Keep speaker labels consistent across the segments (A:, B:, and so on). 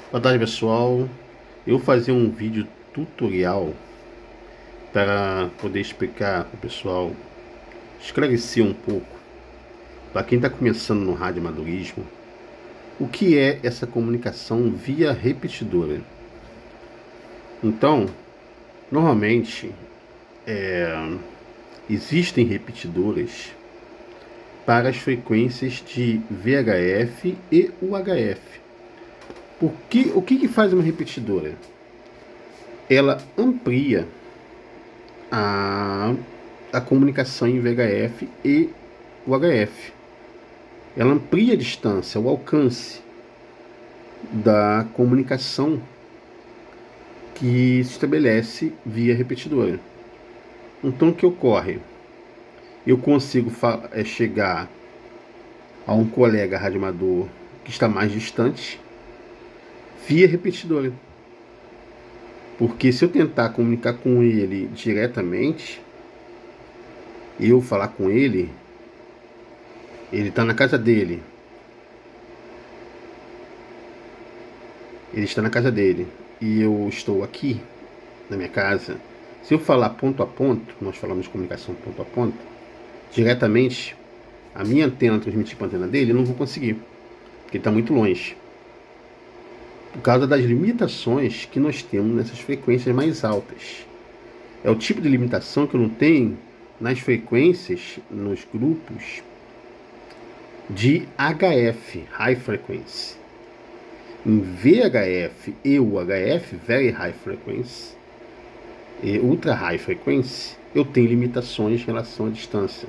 A: Boa tarde, pessoal. Eu vou fazer um vídeo tutorial para poder explicar para o pessoal, esclarecer um pouco para quem está começando no radioamadorismo o que é essa comunicação via repetidora. Então, normalmente existem repetidoras para as frequências de VHF e UHF. O que faz uma repetidora? Ela amplia a, a comunicação em VHF e UHF. Ela amplia a distância, o alcance da comunicação que se estabelece via repetidora. Então, o que ocorre? Eu consigo chegar a um colega radioamador que está mais distante via repetidora. Porque se eu tentar comunicar com ele diretamente, eu falar com ele está na casa dele. Ele está na casa dele e eu estou aqui na minha casa. Se eu falar ponto a ponto, nós falamos de comunicação ponto a ponto, diretamente, a minha antena transmitir para a antena dele, eu não vou conseguir, porque ele está muito longe. Por causa das limitações que nós temos nessas frequências mais altas. É o tipo de limitação que eu não tenho nas frequências, nos grupos de HF, High Frequency. Em VHF e UHF, Very High Frequency, e Ultra High Frequency, eu tenho limitações em relação à distância.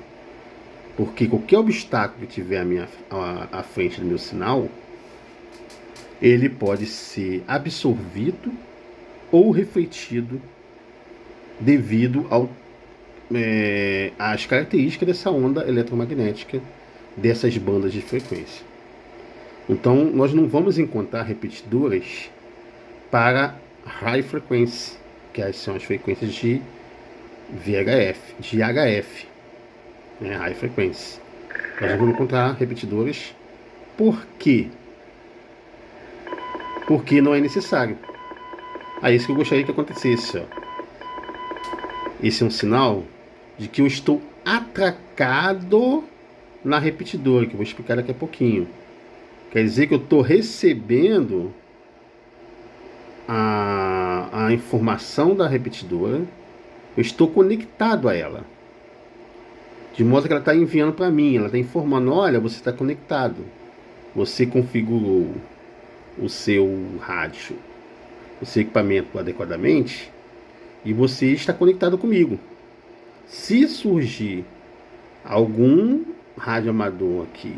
A: Porque qualquer obstáculo que tiver à frente do meu sinal, ele pode ser absorvido ou refletido devido às características dessa onda eletromagnética dessas bandas de frequência. Então, nós não vamos encontrar repetidoras para high frequency, que são as frequências de VHF, de HF, né, high frequency. Nós não vamos encontrar repetidores. Por quê? Porque não é necessário. É isso que eu gostaria que acontecesse. Ó. Esse é um sinal de que eu estou atracado na repetidora, que eu vou explicar daqui a pouquinho. Quer dizer que eu estou recebendo a informação da repetidora, eu estou conectado a ela. De modo que ela está enviando para mim, ela está informando, olha, você está conectado. Você configurou o seu rádio, o seu equipamento adequadamente e você está conectado comigo. Se surgir algum radioamador aqui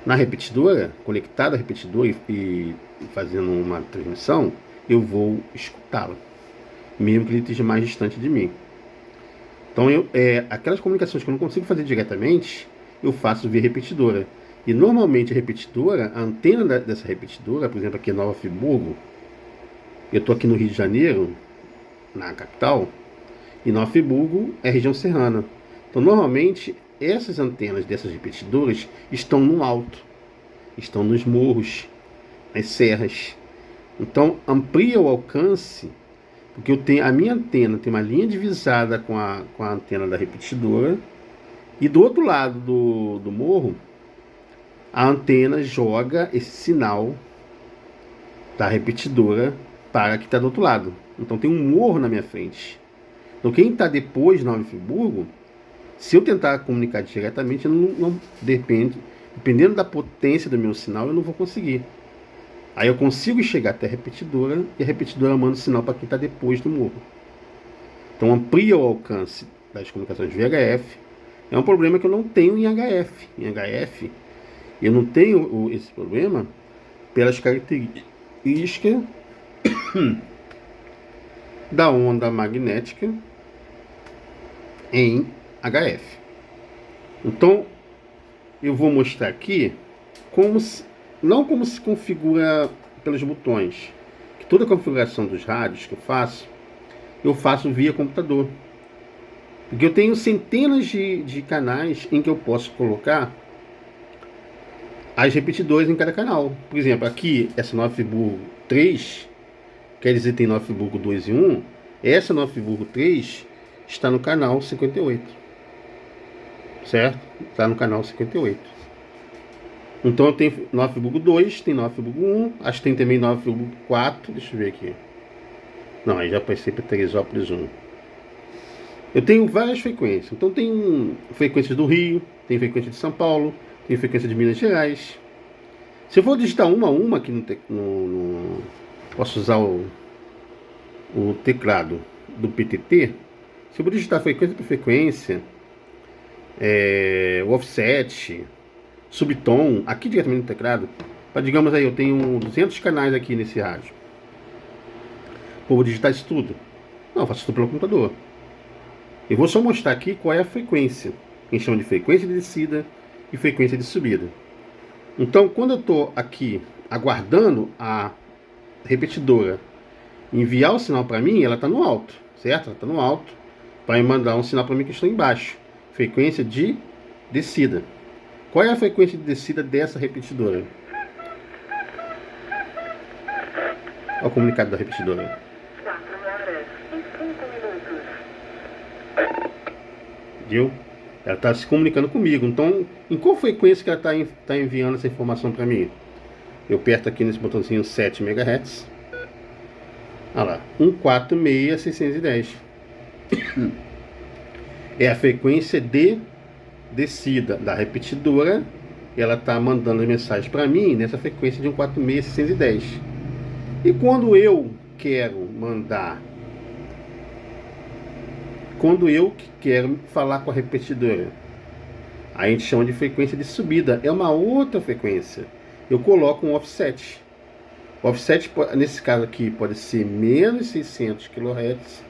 A: na repetidora, conectado à repetidora e fazendo uma transmissão, eu vou escutá-lo, mesmo que ele esteja mais distante de mim. Então, aquelas comunicações que eu não consigo fazer diretamente, eu faço via repetidora. E normalmente a repetidora, a antena dessa repetidora, por exemplo, aqui em Nova Friburgo, eu estou aqui no Rio de Janeiro, na capital, e Nova Friburgo é região serrana. Então, normalmente, essas antenas dessas repetidoras estão no alto, estão nos morros, nas serras. Então, amplia o alcance, porque a minha antena tem uma linha divisada com a antena da repetidora, e do outro lado do morro, a antena joga esse sinal da repetidora para que está do outro lado. Então tem um morro na minha frente. Então quem está depois de Nova Friburgo, se eu tentar comunicar diretamente, dependendo da potência do meu sinal, eu não vou conseguir. Aí eu consigo chegar até a repetidora e a repetidora manda o sinal para quem está depois do morro. Então amplia o alcance das comunicações de VHF. É um problema que eu não tenho em HF. Em HF, eu não tenho esse problema pelas características da onda magnética em HF. Então, eu vou mostrar aqui não como se configura pelos botões, que toda a configuração dos rádios que eu faço via computador. Porque eu tenho centenas de canais em que eu posso colocar as repetidoras em cada canal. Por exemplo, aqui, essa Nova Friburgo 3, quer dizer, tem Nova Friburgo 2 e 1. Essa Nova Friburgo 3 está no canal 58. Certo? Está no canal 58. Então tem Nova Friburgo 2, tem Nova Friburgo 1, acho que tem também Nova Friburgo 4. Deixa eu ver aqui. Não, aí já passei para Teresópolis 1. Eu tenho várias frequências. Então tem frequências do Rio, tem frequência de São Paulo, tem frequência de Minas Gerais. Se eu for digitar uma a uma aqui posso usar o teclado do PTT. Se eu for digitar frequência por frequência, o offset, subtom, aqui diretamente no teclado, digamos aí, eu tenho 200 canais aqui nesse rádio. Pô, vou digitar isso tudo? Não, eu faço tudo pelo computador. Eu vou só mostrar aqui qual é a frequência. A gente chama de frequência de descida e frequência de subida. Então, quando eu estou aqui aguardando a repetidora enviar o sinal para mim, ela está no alto, certo? Ela está no alto para mandar um sinal para mim que estou embaixo. Frequência de descida. Qual é a frequência de descida dessa repetidora? Olha o comunicado da repetidora. 4 horas e 5 minutos. Viu? Ela está se comunicando comigo. Então, em qual frequência que ela está enviando essa informação para mim? Eu aperto aqui nesse botãozinho 7 MHz. Olha lá, 146.610. É a frequência de descida da repetidora. Ela está mandando mensagem para mim nessa frequência de 146.610. E quando eu quero falar com a repetidora, a gente chama de frequência de subida. É uma outra frequência. Eu coloco um offset. O offset, nesse caso aqui, pode ser menos 600 kHz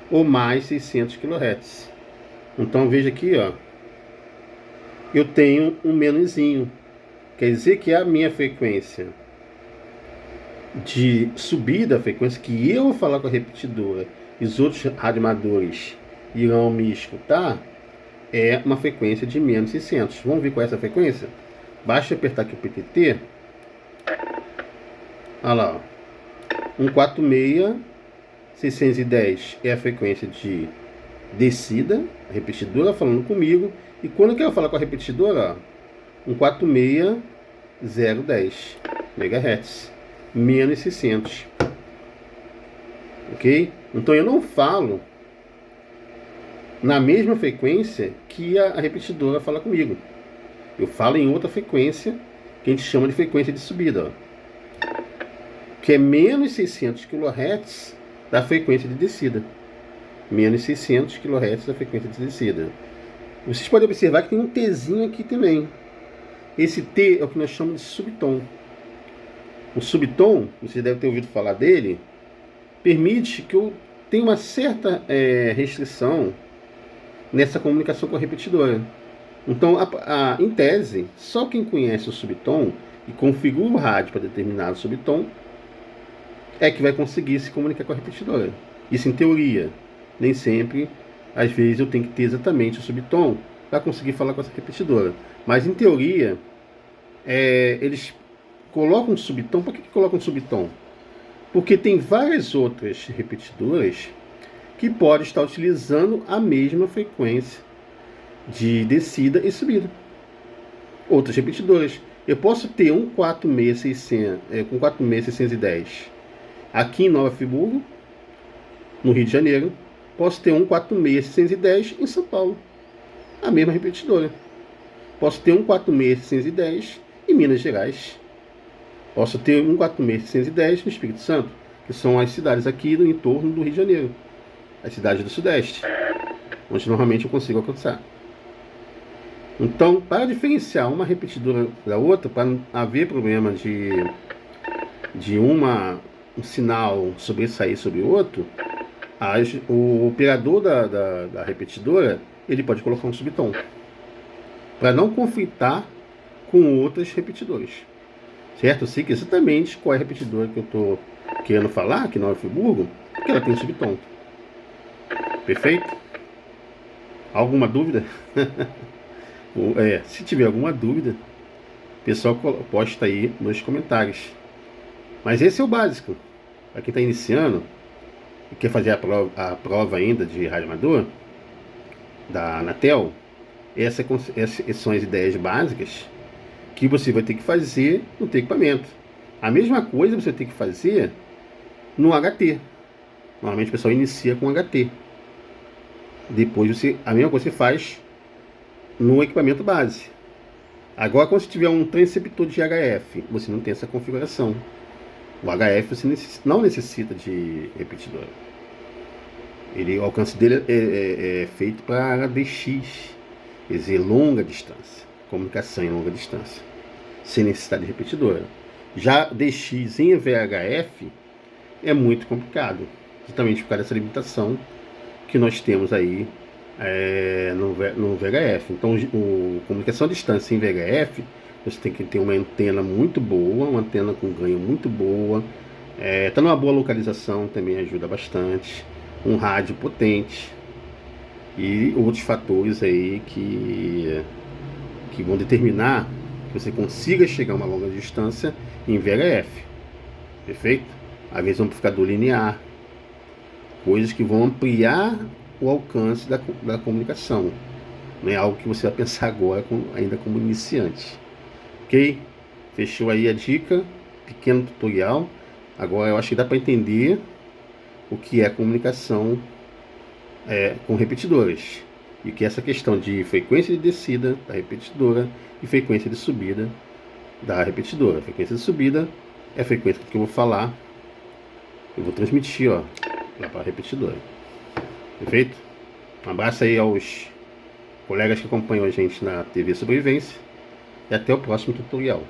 A: ou mais 600 kHz. Então veja aqui, ó, eu tenho um menuzinho. Quer dizer que a minha frequência de subida, a frequência que eu vou falar com a repetidora e os outros radioamadores irão me escutar, é uma frequência de menos 600. Vamos ver qual é essa frequência? Basta apertar aqui o PTT. Olha lá, ó. 146.610 é a frequência de descida, a repetidora falando comigo. E quando eu quero falar com a repetidora, ó, 146.010 MHz, menos 600. Ok? Então eu não falo na mesma frequência que a repetidora fala comigo. Eu falo em outra frequência que a gente chama de frequência de subida, ó, que é menos 600 kHz da frequência de descida. Menos 600 kHz da frequência de descida. Vocês podem observar que tem um Tzinho aqui também. Esse T é o que nós chamamos de subtom. O subtom, você deve ter ouvido falar dele, permite que eu tenha uma certa restrição nessa comunicação com a repetidora. Então, em tese, só quem conhece o subtom e configura o rádio para determinado subtom é que vai conseguir se comunicar com a repetidora. Isso em teoria. Nem sempre, às vezes eu tenho que ter exatamente o subtom para conseguir falar com essa repetidora. Mas em teoria, eles colocam um subtom. Por que colocam um subtom? Porque tem várias outras repetidoras que podem estar utilizando a mesma frequência de descida e subida. Outras repetidoras. Eu posso ter um 46610 aqui em Nova Friburgo, no Rio de Janeiro. Posso ter um 46610 em São Paulo, a mesma repetidora. Posso ter um 46610 em Minas Gerais. Posso ter um 46610 no Espírito Santo, que são as cidades aqui do entorno do Rio de Janeiro, as cidades do Sudeste, onde normalmente eu consigo alcançar. Então, para diferenciar uma repetidora da outra, para não haver problema de um sinal sobressair sobre o outro, o operador da repetidora, ele pode colocar um subtom para não conflitar com outras repetidoras, certo? Eu sei que exatamente qual é a repetidora que eu estou querendo falar aqui na Nova Friburgo, porque ela tem um subtom. Perfeito? Alguma dúvida? Se tiver alguma dúvida, o pessoal posta aí nos comentários. Mas esse é o básico. Para quem está iniciando e quer fazer a prova ainda de rádio amador da Anatel, essas são as ideias básicas que você vai ter que fazer no teu equipamento. A mesma coisa você tem que fazer no HT. Normalmente o pessoal inicia com HT. Depois a mesma coisa você faz no equipamento base. Agora, quando você tiver um transceptor de HF, você não tem essa configuração. O HF você não necessita de repetidor. O alcance dele é feito para DX, quer dizer, longa distância, comunicação em longa distância, sem necessidade de repetidora. Já DX em VHF é muito complicado, justamente por causa dessa limitação que nós temos aí no VHF. Então, comunicação à distância em VHF, você tem que ter uma antena muito boa, uma antena com ganho muito boa, tá numa boa localização também ajuda bastante, um rádio potente e outros fatores aí que vão determinar que você consiga chegar a uma longa distância em VHF. Perfeito? Às vezes um amplificador linear, coisas que vão ampliar o alcance da comunicação. Não é algo que você vai pensar agora ainda como iniciante. Ok? Fechou aí a dica, pequeno tutorial. Agora eu acho que dá para entender o que é comunicação com repetidores. E que essa questão de frequência de descida da repetidora e frequência de subida da repetidora. A frequência de subida é a frequência que eu vou falar. Eu vou transmitir lá para a repetidora. Perfeito? Um abraço aí aos colegas que acompanham a gente na TV Sobrevivência. E até o próximo tutorial.